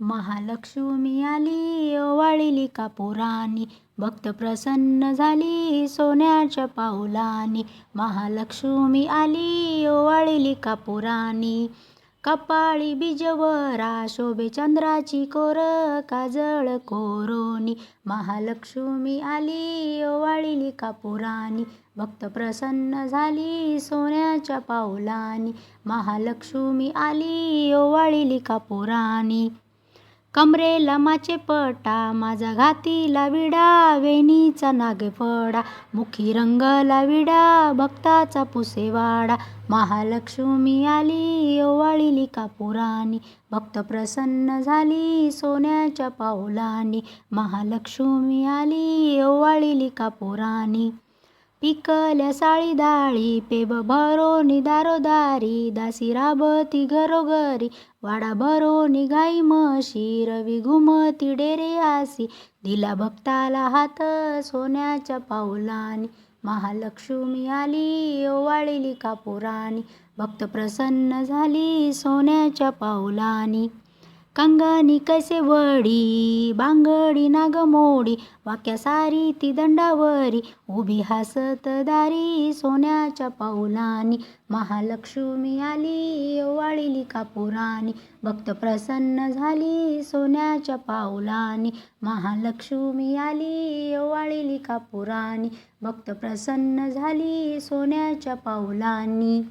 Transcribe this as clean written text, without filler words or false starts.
महालक्ष्मी आली ओवाळली कापुरानी, भक्त प्रसन्न झाली सोन्याच्या पाऊलानी. महालक्ष्मी आली ओवाळली कापुरानी, कपाळी बिजवरा शोभे चंद्राची कोर, काजळ कोरोनी. महालक्ष्मी आली ओवाळली कापुरानी, भक्त प्रसन्न झाली सोन्याच्या पाऊलानी. महालक्ष्मी आली ओवाळली कापुरानी, कमरेला माचे पटा माझा घातीला विडा, वेणीचा नागफडा मुखी रंगला विडा, भक्ताचा पुसेवाडा. महालक्ष्मी आली ओवाळली कापुरानी, भक्त प्रसन्न झाली सोन्याच्या पाऊलानी. महालक्ष्मी आली ओवाळली कापुरानी, पिकल्या साळी दाळी पेब भरोनी दारोदारी, दासी राबती घरोघरी वाडा भरोनी गाई म्हशी, रवी घुमती डेरे आसी, दिला भक्ताला हात सोन्याच्या पाऊलानी. महालक्ष्मी आली ओवाळली कापुरानी, भक्त प्रसन्न झाली सोन्याच्या पाऊलानी. कंगनी कैसे वडी बांगडी नागमोडी, वाक्या सारी ती दंडावरी, उभी हसत दारी सोन्याच्या पाऊलानी. महालक्ष्मी आली ओवाळली कापुरानी, भक्त प्रसन्न झाली सोन्याच्या पाऊलानी. महालक्ष्मी आली ओवाळली कापुरानी, भक्त प्रसन्न झाली सोन्याच्या पाऊलानी.